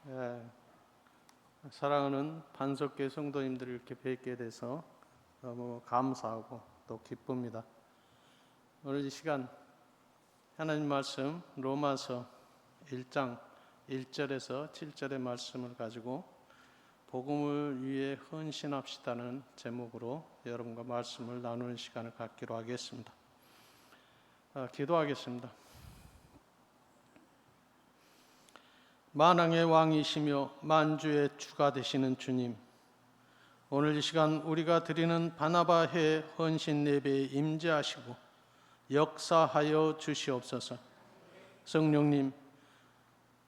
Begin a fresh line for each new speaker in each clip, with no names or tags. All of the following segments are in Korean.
예, 사랑하는 반석교회 성도님들을 이렇게 뵙게 돼서 너무 감사하고 또 기쁩니다. 오늘 이 시간 하나님 말씀 로마서 1장 1절에서 7절의 말씀을 가지고 복음을 위해 헌신합시다는 제목으로 여러분과 말씀을 나누는 시간을 갖기로 하겠습니다. 기도하겠습니다. 만왕의 왕이시며 만주의 주가 되시는 주님, 오늘 이 시간 우리가 드리는 바나바의 헌신 예배에 임재하시고 역사하여 주시옵소서. 성령님,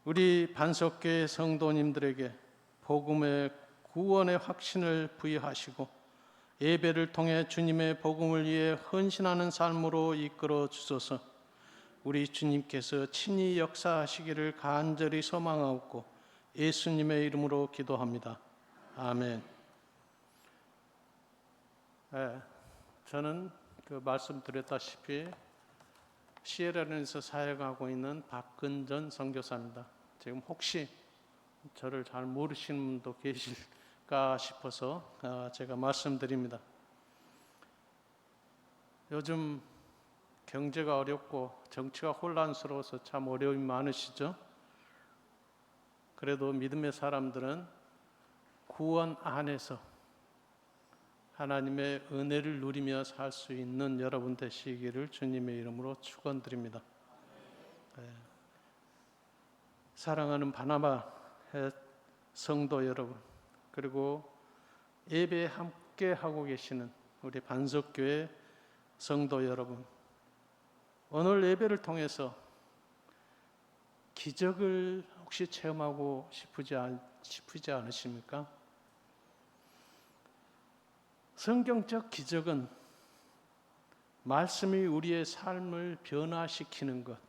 우리 반석교회 성도님들에게 복음의 구원의 확신을 부여하시고 예배를 통해 주님의 복음을 위해 헌신하는 삶으로 이끌어 주소서. 우리 주님께서 친히 역사하시기를 간절히 소망하옵고 예수님의 이름으로 기도합니다. 아멘. 저는 말씀드렸다시피 시에라레온에서 사역하고 있는 박근전 선교사입니다. 지금 혹시 저를 잘 모르시는 분도 계실까 싶어서 제가 말씀드립니다. 요즘 경제가 어렵고 정치가 혼란스러워서 참 어려움이 많으시죠? 그래도 믿음의 사람들은 구원 안에서 하나님의 은혜를 누리며 살 수 있는 여러분 되시기를 주님의 이름으로 축원드립니다. 사랑하는 바나바의 성도 여러분, 그리고 예배에 함께 하고 계시는 우리 반석교회 성도 여러분, 오늘 예배를 통해서 기적을 혹시 체험하고 싶으지 않으십니까? 성경적 기적은 말씀이 우리의 삶을 변화시키는 것,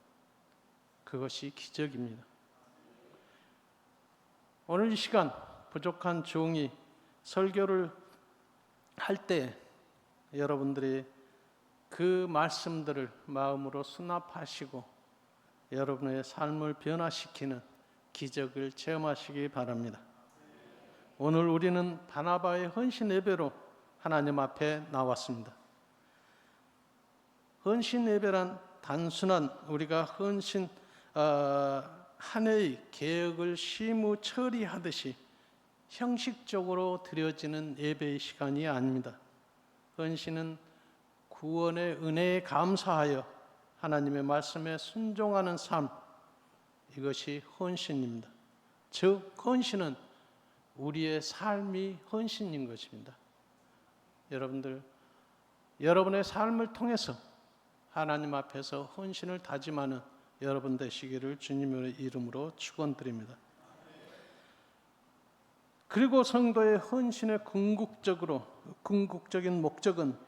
그것이 기적입니다. 오늘 이 시간 부족한 종이 설교를 할 때 여러분들이 그 말씀들을 마음으로 수납하시고 여러분의 삶을 변화시키는 기적을 체험하시기 바랍니다. 오늘 우리는 바나바의 헌신 예배로 하나님 앞에 나왔습니다. 헌신 예배란 단순한 우리가 헌신 한 해의 계획을 시무 처리하듯이 형식적으로 드려지는 예배의 시간이 아닙니다. 헌신은 구원의 은혜에 감사하여 하나님의 말씀에 순종하는 삶, 이것이 헌신입니다. 즉 헌신은 우리의 삶이 헌신인 것입니다. 여러분들, 여러분의 삶을 통해서 하나님 앞에서 헌신을 다짐하는 여러분 되시기를 주님의 이름으로 축원드립니다. 그리고 성도의 헌신의 궁극적인 목적은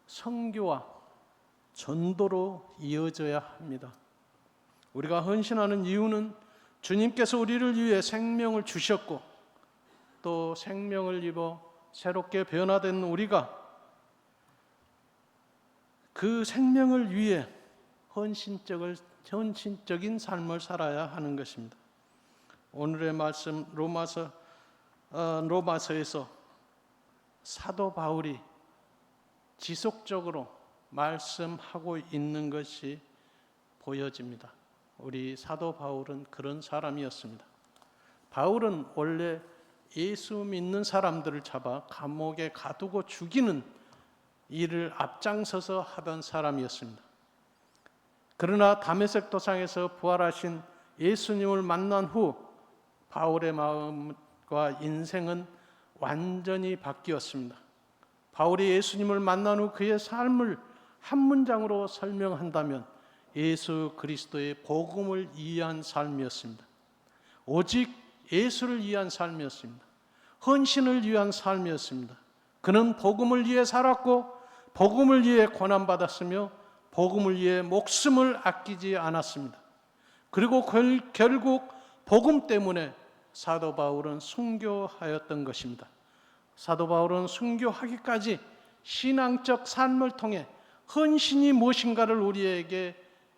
선교와 전도로 이어져야 합니다. 우리가 헌신하는 이유는 주님께서 우리를 위해 생명을 주셨고 또 생명을 입어 새롭게 변화된 우리가 그 생명을 위해 헌신적인 삶을 살아야 하는 것입니다. 오늘의 말씀 로마서에서 사도 바울이 지속적으로 말씀하고 있는 것이 보여집니다. 우리 사도 바울은 그런 사람이었습니다. 바울은 원래 예수 믿는 사람들을 잡아 감옥에 가두고 죽이는 일을 앞장서서 하던 사람이었습니다. 그러나 다메섹 도상에서 부활하신 예수님을 만난 후 바울의 마음과 인생은 완전히 바뀌었습니다. 바울이 예수님을 만난 후 그의 삶을 한 문장으로 설명한다면 예수 그리스도의 복음을 이해한 삶이었습니다. 오직 예수를 위한 삶이었습니다. 헌신을 위한 삶이었습니다. 그는 복음을 위해 살았고 복음을 위해 고난받았으며 복음을 위해 목숨을 아끼지 않았습니다. 그리고 결국 복음 때문에 사도 바울은 순교하였던 것입니다. 사도 바울은 순교하기까지 신앙적 삶을 통해 헌신이 무엇인가를 우리에게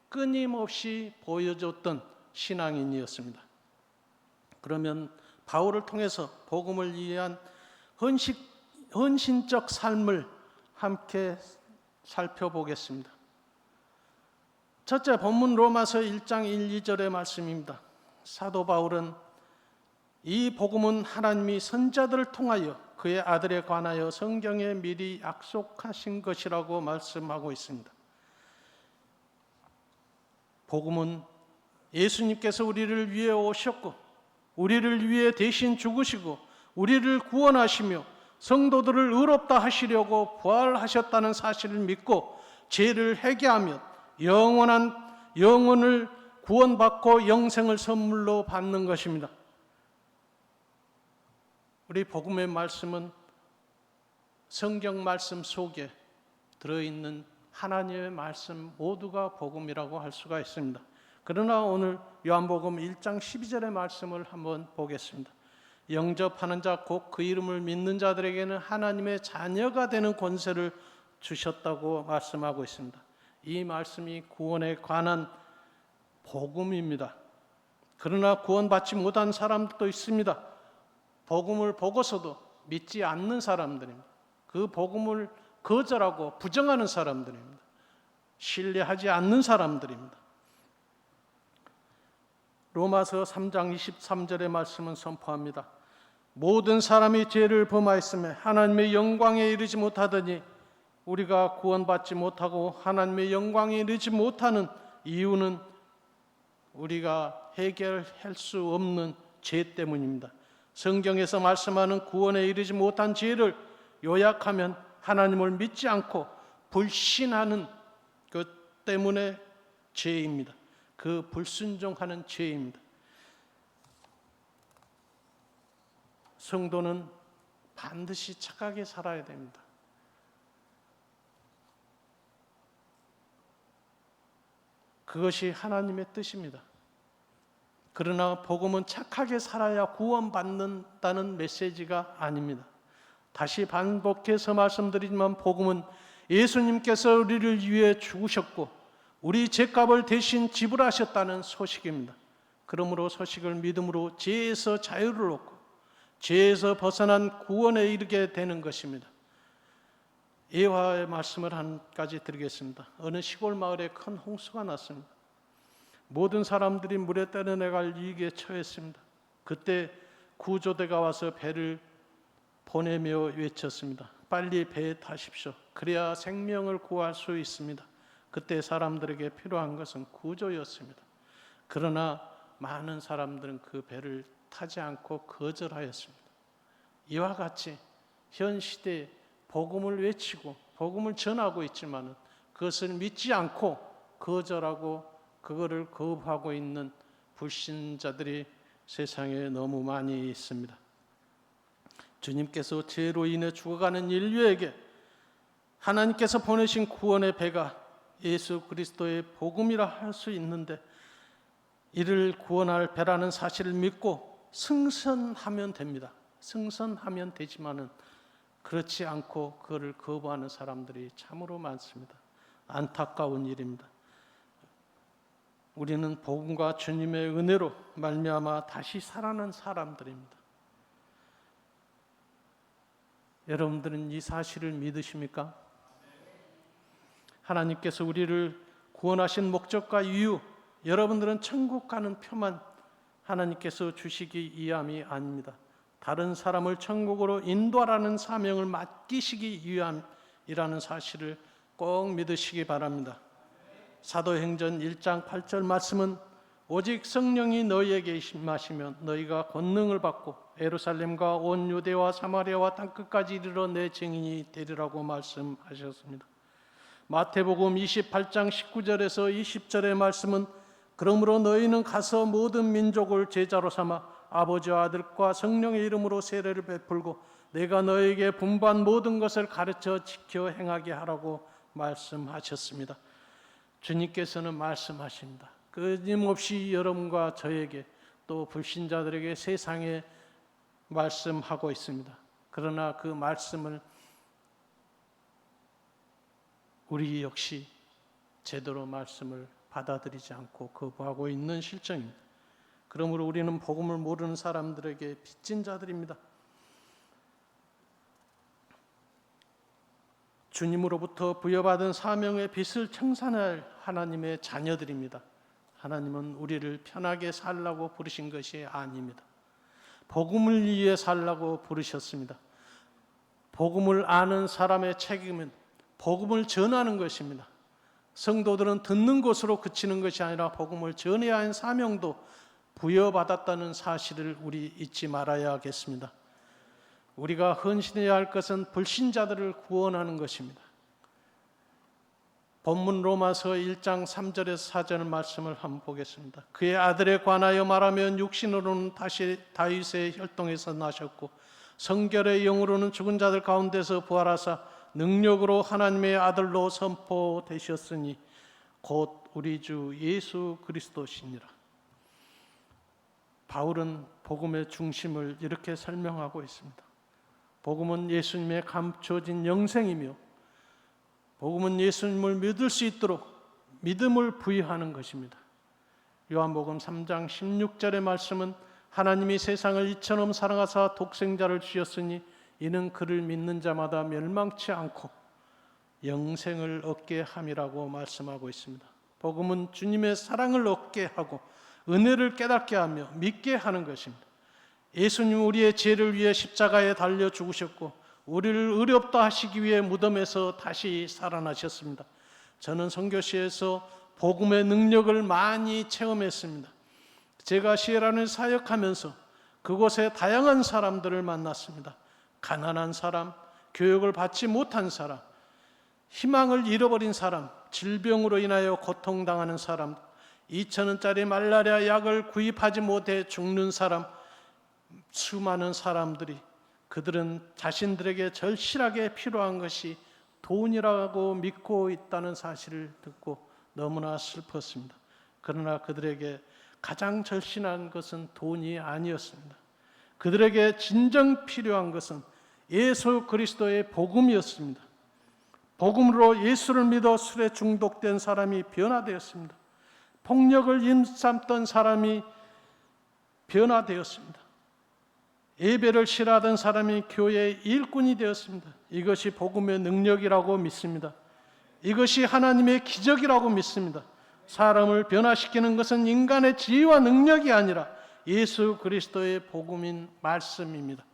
끊임없이 보여줬던 신앙인이었습니다. 그러면 바울을 통해서 복음을 위한 헌신적 삶을 함께 살펴보겠습니다. 첫째, 본문 로마서 1장 1, 2절의 말씀입니다. 사도 바울은 이 복음은 하나님이 선자들을 통하여 그의 아들에 관하여 성경에 미리 약속하신 것이라고 말씀하고 있습니다. 복음은 예수님께서 우리를 위해 오셨고 우리를 위해 대신 죽으시고 우리를 구원하시며 성도들을 의롭다 하시려고 부활하셨다는 사실을 믿고 죄를 회개하면 영혼을 구원받고 영생을 선물로 받는 것입니다. 우리 복음의 말씀은 성경 말씀 속에 들어있는 하나님의 말씀 모두가 복음이라고 할 수가 있습니다. 그러나 오늘 요한복음 1장 12절의 말씀을 한번 보겠습니다. 영접하는 자 곧 그 이름을 믿는 자들에게는 하나님의 자녀가 되는 권세를 주셨다고 말씀하고 있습니다. 이 말씀이 구원에 관한 복음입니다. 그러나 구원받지 못한 사람도 있습니다. 복음을 보고서도 믿지 않는 사람들입니다. 그 복음을 거절하고 부정하는 사람들입니다. 신뢰하지 않는 사람들입니다. 로마서 3장 23절의 말씀은 선포합니다. 모든 사람이 죄를 범하였으며 하나님의 영광에 이르지 못하더니 우리가 구원받지 못하고 하나님의 영광에 이르지 못하는 이유는 우리가 해결할 수 없는 죄 때문입니다. 성경에서 말씀하는 구원에 이르지 못한 죄를 요약하면 하나님을 믿지 않고 불신하는 것 때문에 죄입니다. 그 불순종하는 죄입니다. 성도는 반드시 착하게 살아야 됩니다. 그것이 하나님의 뜻입니다. 그러나 복음은 착하게 살아야 구원받는다는 메시지가 아닙니다. 다시 반복해서 말씀드리지만 복음은 예수님께서 우리를 위해 죽으셨고 우리 죄값을 대신 지불하셨다는 소식입니다. 그러므로 소식을 믿음으로 죄에서 자유를 얻고 죄에서 벗어난 구원에 이르게 되는 것입니다. 예화의 말씀을 한 가지 드리겠습니다. 어느 시골 마을에 큰 홍수가 났습니다. 모든 사람들이 물에 떠내려갈 위기에 처했습니다. 그때 구조대가 와서 배를 보내며 외쳤습니다. 빨리 배에 타십시오. 그래야 생명을 구할 수 있습니다. 그때 사람들에게 필요한 것은 구조였습니다. 그러나 많은 사람들은 그 배를 타지 않고 거절하였습니다. 이와 같이 현 시대에 복음을 외치고 복음을 전하고 있지만 그것을 믿지 않고 거절하고 그거를 거부하고 있는 불신자들이 세상에 너무 많이 있습니다. 주님께서 죄로 인해 죽어가는 인류에게 하나님께서 보내신 구원의 배가 예수 그리스도의 복음이라 할 수 있는데 이를 구원할 배라는 사실을 믿고 승선하면 됩니다. 승선하면 되지만은 그렇지 않고 그를 거부하는 사람들이 참으로 많습니다. 안타까운 일입니다. 우리는 복음과 주님의 은혜로 말미암아 다시 살아난 사람들입니다. 여러분들은 이 사실을 믿으십니까? 하나님께서 우리를 구원하신 목적과 이유, 여러분들은 천국 가는 표만 하나님께서 주시기 위함이 아닙니다. 다른 사람을 천국으로 인도하라는 사명을 맡기시기 위함이라는 사실을 꼭 믿으시기 바랍니다. 사도행전 1장 8절 말씀은 오직 성령이 너희에게 임하시면 너희가 권능을 받고 예루살렘과 온 유대와 사마리아와 땅끝까지 이르러 내 증인이 되리라고 말씀하셨습니다. 마태복음 28장 19절에서 20절의 말씀은 그러므로 너희는 가서 모든 민족을 제자로 삼아 아버지와 아들과 성령의 이름으로 세례를 베풀고 내가 너희에게 분부한 모든 것을 가르쳐 지켜 행하게 하라고 말씀하셨습니다. 주님께서는 말씀하십니다. 끊임없이 여러분과 저에게 또 불신자들에게 세상에 말씀하고 있습니다. 그러나 그 말씀을 우리 역시 제대로 말씀을 받아들이지 않고 거부하고 있는 실정입니다. 그러므로 우리는 복음을 모르는 사람들에게 빚진 자들입니다. 주님으로부터 부여받은 사명의 빚을 청산할 하나님의 자녀들입니다. 하나님은 우리를 편하게 살라고 부르신 것이 아닙니다. 복음을 위해 살라고 부르셨습니다. 복음을 아는 사람의 책임은 복음을 전하는 것입니다. 성도들은 듣는 것으로 그치는 것이 아니라 복음을 전해야 하는 사명도 부여받았다는 사실을 우리 잊지 말아야겠습니다. 우리가 헌신해야 할 것은 불신자들을 구원하는 것입니다. 본문 로마서 1장 3절에서 4절 말씀을 한번 보겠습니다. 그의 아들에 관하여 말하면 육신으로는 다시 다윗의 혈통에서 나셨고 성결의 영으로는 죽은 자들 가운데서 부활하사 능력으로 하나님의 아들로 선포되셨으니 곧 우리 주 예수 그리스도시니라. 바울은 복음의 중심을 이렇게 설명하고 있습니다. 복음은 예수님의 감춰진 영생이며 복음은 예수님을 믿을 수 있도록 믿음을 부여하는 것입니다. 요한복음 3장 16절의 말씀은 하나님이 세상을 이처럼 사랑하사 독생자를 주셨으니 이는 그를 믿는 자마다 멸망치 않고 영생을 얻게 함이라고 말씀하고 있습니다. 복음은 주님의 사랑을 얻게 하고 은혜를 깨닫게 하며 믿게 하는 것입니다. 예수님 우리의 죄를 위해 십자가에 달려 죽으셨고 우리를 의롭다 하시기 위해 무덤에서 다시 살아나셨습니다. 저는 선교시에서 복음의 능력을 많이 체험했습니다. 제가 시에라를 사역하면서 그곳에 다양한 사람들을 만났습니다. 가난한 사람, 교육을 받지 못한 사람, 희망을 잃어버린 사람, 질병으로 인하여 고통당하는 사람, 2,000원짜리 말라리아 약을 구입하지 못해 죽는 사람, 수많은 사람들이 그들은 자신들에게 절실하게 필요한 것이 돈이라고 믿고 있다는 사실을 듣고 너무나 슬펐습니다. 그러나 그들에게 가장 절실한 것은 돈이 아니었습니다. 그들에게 진정 필요한 것은 예수 그리스도의 복음이었습니다. 복음으로 예수를 믿어 술에 중독된 사람이 변화되었습니다. 폭력을 일삼던 사람이 변화되었습니다. 예배를 싫어하던 사람이 교회의 일꾼이 되었습니다. 이것이 복음의 능력이라고 믿습니다. 이것이 하나님의 기적이라고 믿습니다. 사람을 변화시키는 것은 인간의 지혜와 능력이 아니라 예수 그리스도의 복음인 말씀입니다.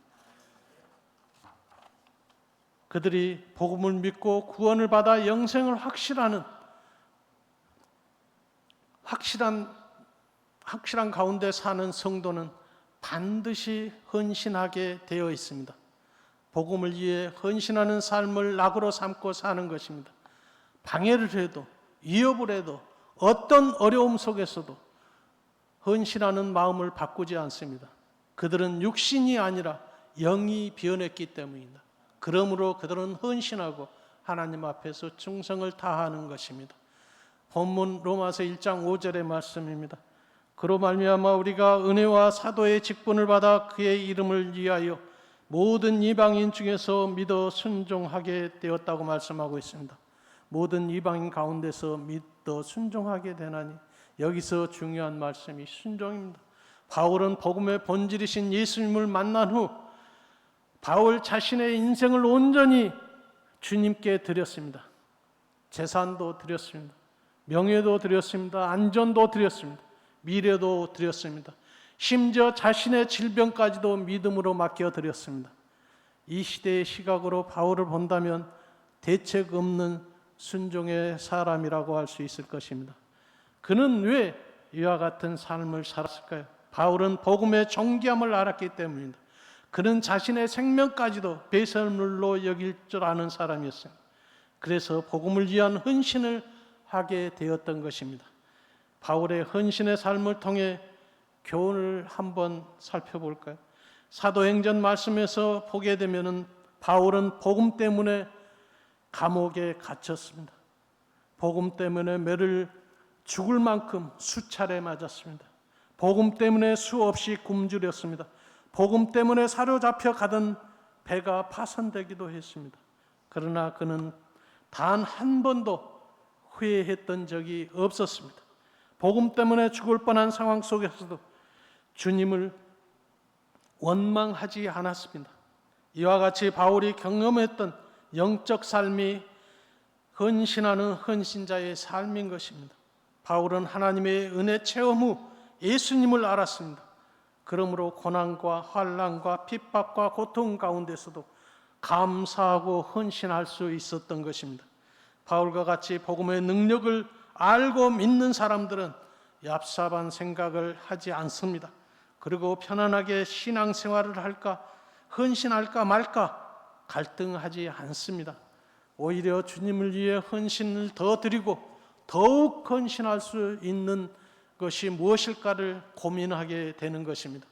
그들이 복음을 믿고 구원을 받아 영생을 확실한 가운데 사는 성도는 반드시 헌신하게 되어 있습니다. 복음을 위해 헌신하는 삶을 낙으로 삼고 사는 것입니다. 방해를 해도 위협을 해도 어떤 어려움 속에서도 헌신하는 마음을 바꾸지 않습니다. 그들은 육신이 아니라 영이 변했기 때문입니다. 그러므로 그들은 헌신하고 하나님 앞에서 충성을 다하는 것입니다. 본문 로마서 1장 5절의 말씀입니다. 그로 말미암아 우리가 은혜와 사도의 직분을 받아 그의 이름을 위하여 모든 이방인 중에서 믿어 순종하게 되었다고 말씀하고 있습니다. 모든 이방인 가운데서 믿어 순종하게 되나니 여기서 중요한 말씀이 순종입니다. 바울은 복음의 본질이신 예수님을 만난 후 바울 자신의 인생을 온전히 주님께 드렸습니다. 재산도 드렸습니다. 명예도 드렸습니다. 안전도 드렸습니다. 미래도 드렸습니다. 심지어 자신의 질병까지도 믿음으로 맡겨드렸습니다. 이 시대의 시각으로 바울을 본다면 대책 없는 순종의 사람이라고 할 수 있을 것입니다. 그는 왜 이와 같은 삶을 살았을까요? 바울은 복음의 존귀함을 알았기 때문입니다. 그는 자신의 생명까지도 배설물로 여길 줄 아는 사람이었어요. 그래서 복음을 위한 헌신을 하게 되었던 것입니다. 바울의 헌신의 삶을 통해 교훈을 한번 살펴볼까요? 사도행전 말씀에서 보게 되면은 바울은 복음 때문에 감옥에 갇혔습니다. 복음 때문에 매를 죽을 만큼 수차례 맞았습니다. 복음 때문에 수없이 굶주렸습니다. 복음 때문에 사로잡혀 가던 배가 파손되기도 했습니다. 그러나 그는 단 한 번도 후회했던 적이 없었습니다. 복음 때문에 죽을 뻔한 상황 속에서도 주님을 원망하지 않았습니다. 이와 같이 바울이 경험했던 영적 삶이 헌신하는 헌신자의 삶인 것입니다. 바울은 하나님의 은혜 체험 후 예수님을 알았습니다. 그러므로 고난과 환난과 핍박과 고통 가운데서도 감사하고 헌신할 수 있었던 것입니다. 바울과 같이 복음의 능력을 알고 믿는 사람들은 얍삽한 생각을 하지 않습니다. 그리고 편안하게 신앙생활을 할까, 헌신할까 말까 갈등하지 않습니다. 오히려 주님을 위해 헌신을 더 드리고 더욱 헌신할 수 있는 것이 무엇일까를 고민하게 되는 것입니다.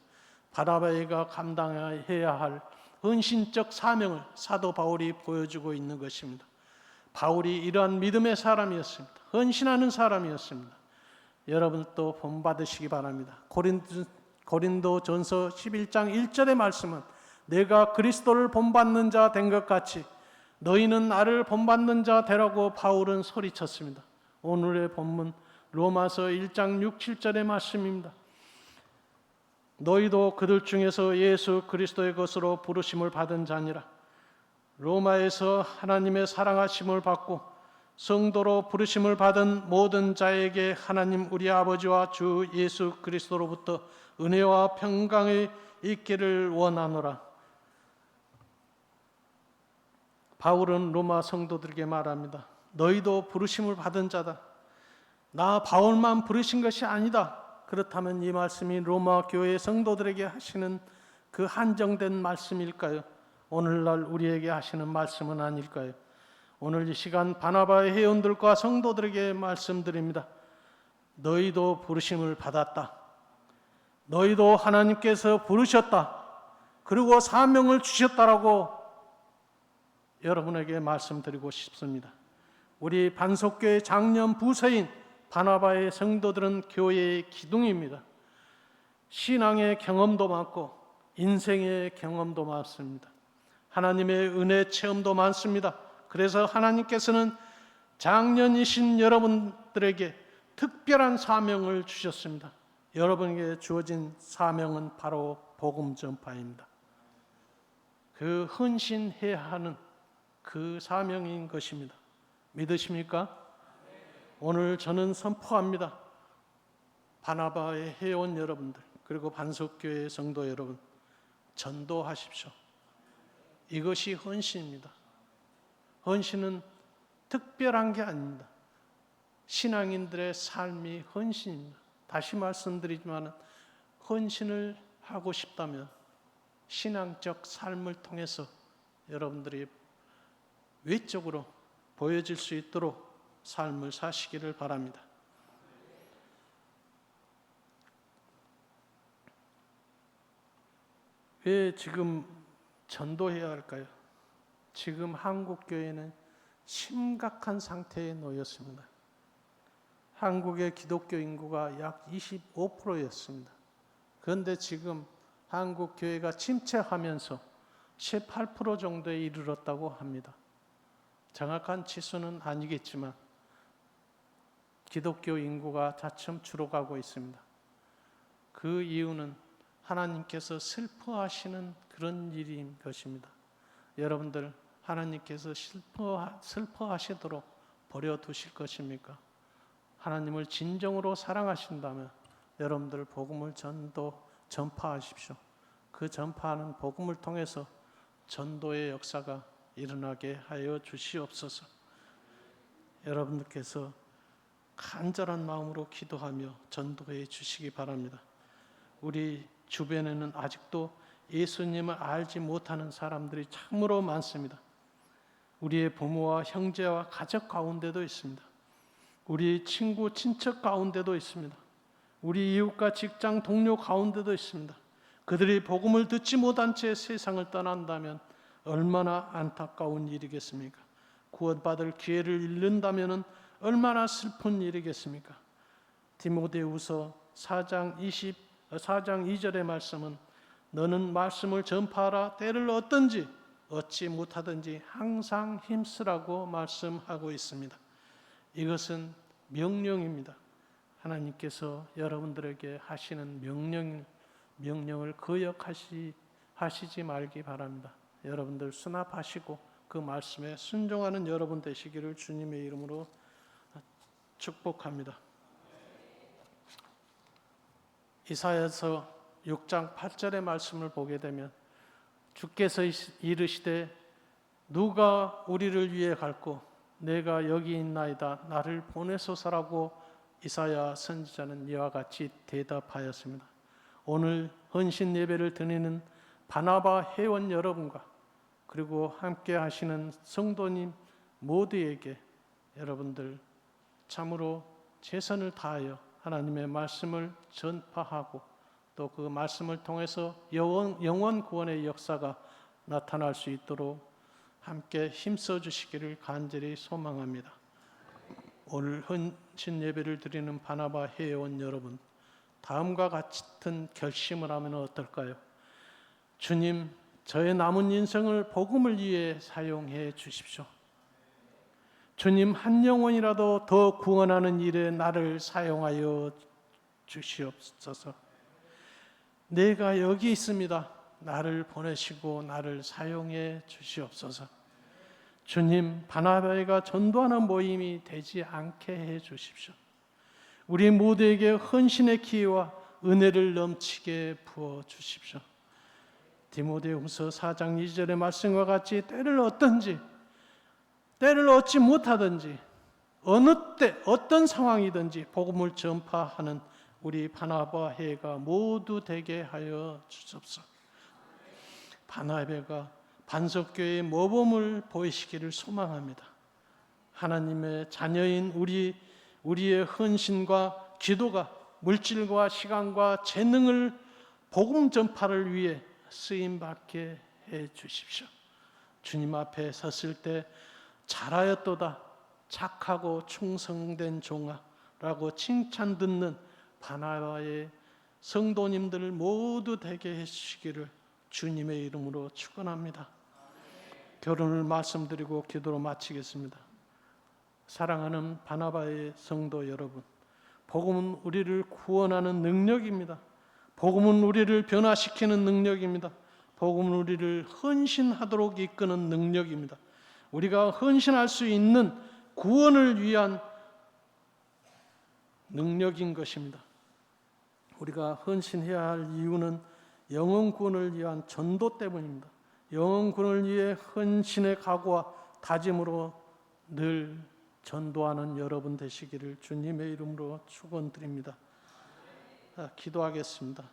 바나바가 감당해야 할 헌신적 사명을 사도 바울이 보여주고 있는 것입니다. 바울이 이러한 믿음의 사람이었습니다. 헌신하는 사람이었습니다. 여러분도 본받으시기 바랍니다. 고린도전서 11장 1절의 말씀은 내가 그리스도를 본받는 자 된 것 같이 너희는 나를 본받는 자 되라고 바울은 소리쳤습니다. 오늘의 본문 로마서 1장 6, 7절의 말씀입니다. 너희도 그들 중에서 예수 그리스도의 것으로 부르심을 받은 자니라. 로마에서 하나님의 사랑하심을 받고 성도로 부르심을 받은 모든 자에게 하나님 우리 아버지와 주 예수 그리스도로부터 은혜와 평강이 있기를 원하노라. 바울은 로마 성도들에게 말합니다. 너희도 부르심을 받은 자다. 나 바울만 부르신 것이 아니다. 그렇다면 이 말씀이 로마 교회 성도들에게 하시는 그 한정된 말씀일까요? 오늘날 우리에게 하시는 말씀은 아닐까요? 오늘 이 시간 바나바의 회원들과 성도들에게 말씀드립니다. 너희도 부르심을 받았다. 너희도 하나님께서 부르셨다. 그리고 사명을 주셨다라고 여러분에게 말씀드리고 싶습니다. 우리 반석교회 장년 부서인 바나바의 성도들은 교회의 기둥입니다. 신앙의 경험도 많고 인생의 경험도 많습니다. 하나님의 은혜 체험도 많습니다. 그래서 하나님께서는 장년이신 여러분들에게 특별한 사명을 주셨습니다. 여러분에게 주어진 사명은 바로 복음 전파입니다. 그 헌신해야 하는 그 사명인 것입니다. 믿으십니까? 오늘 저는 선포합니다. 바나바의 회원 여러분들 그리고 반석교회 성도 여러분, 전도하십시오. 이것이 헌신입니다. 헌신은 특별한 게 아닙니다. 신앙인들의 삶이 헌신입니다. 다시 말씀드리지만 헌신을 하고 싶다면 신앙적 삶을 통해서 여러분들이 외적으로 보여질 수 있도록 삶을 사시기를 바랍니다. 왜 지금 전도해야 할까요? 지금 한국 교회는 심각한 상태에 놓였습니다. 한국의 기독교 인구가 약 25%였습니다. 그런데 지금 한국 교회가 침체하면서 7, 8% 정도에 이르렀다고 합니다. 정확한 치수는 아니겠지만 기독교 인구가 차츰 줄어가고 있습니다. 그 이유는 하나님께서 슬퍼하시는 그런 일인 것입니다. 여러분들 하나님께서 슬퍼하시도록 버려두실 것입니까? 하나님을 진정으로 사랑하신다면 여러분들 복음을 전파하십시오. 그 전파하는 복음을 통해서 전도의 역사가 일어나게 하여 주시옵소서. 여러분들께서 간절한 마음으로 기도하며 전도해 주시기 바랍니다. 우리 주변에는 아직도 예수님을 알지 못하는 사람들이 참으로 많습니다. 우리의 부모와 형제와 가족 가운데도 있습니다. 우리 친구, 친척 가운데도 있습니다. 우리 이웃과 직장 동료 가운데도 있습니다. 그들이 복음을 듣지 못한 채 세상을 떠난다면 얼마나 안타까운 일이겠습니까? 구원받을 기회를 잃는다면 얼마나 슬픈 일이겠습니까? 디모데후서 4장 2절의 말씀은 너는 말씀을 전파하라. 때를 얻든지 얻지 못하든지 항상 힘쓰라고 말씀하고 있습니다. 이것은 명령입니다. 하나님께서 여러분들에게 하시는 명령을 명령을 거역하시지 말기 바랍니다. 여러분들 수납하시고 그 말씀에 순종하는 여러분 되시기를 주님의 이름으로 축복합니다. 이사야서 6장 8절의 말씀을 보게 되면 주께서 이르시되 누가 우리를 위해 갈고 내가 여기 있나이다 나를 보내소서라고 이사야 선지자는 이와 같이 대답하였습니다. 오늘 헌신 예배를 드리는 바나바 회원 여러분과 그리고 함께 하시는 성도님 모두에게 여러분들 참으로 최선을 다하여 하나님의 말씀을 전파하고 또 그 말씀을 통해서 영원 구원의 역사가 나타날 수 있도록 함께 힘써 주시기를 간절히 소망합니다. 오늘 헌신 예배를 드리는 바나바 회원 여러분, 다음과 같은 결심을 하면 어떨까요? 주님, 저의 남은 인생을 복음을 위해 사용해 주십시오. 주님, 한 영혼이라도 더 구원하는 일에 나를 사용하여 주시옵소서. 내가 여기 있습니다. 나를 보내시고 나를 사용해 주시옵소서. 주님, 바나바가 전도하는 모임이 되지 않게 해 주십시오. 우리 모두에게 헌신의 기회와 은혜를 넘치게 부어 주십시오. 디모데후서 4장 2절의 말씀과 같이 때를 얻든지 때를 얻지 못하든지 어느 때 어떤 상황이든지 복음을 전파하는 우리 바나바 회가 모두 되게 하여 주옵소서. 바나바가 반석교회의 모범을 보이시기를 소망합니다. 하나님의 자녀인 우리의 헌신과 기도가 물질과 시간과 재능을 복음 전파를 위해 쓰임받게 해 주십시오. 주님 앞에 섰을 때 잘하였도다 착하고 충성된 종아라고 칭찬 듣는 바나바의 성도님들 모두 되게 해주시기를 주님의 이름으로 축원합니다. 결혼을 말씀드리고 기도로 마치겠습니다. 사랑하는 바나바의 성도 여러분, 복음은 우리를 구원하는 능력입니다. 복음은 우리를 변화시키는 능력입니다. 복음은 우리를 헌신하도록 이끄는 능력입니다. 우리가 헌신할 수 있는 구원을 위한 능력인 것입니다. 우리가 헌신해야 할 이유는 영혼 구원을 위한 전도 때문입니다. 영혼 구원을 위해 헌신의 각오와 다짐으로 늘 전도하는 여러분 되시기를 주님의 이름으로 축원드립니다. 기도하겠습니다.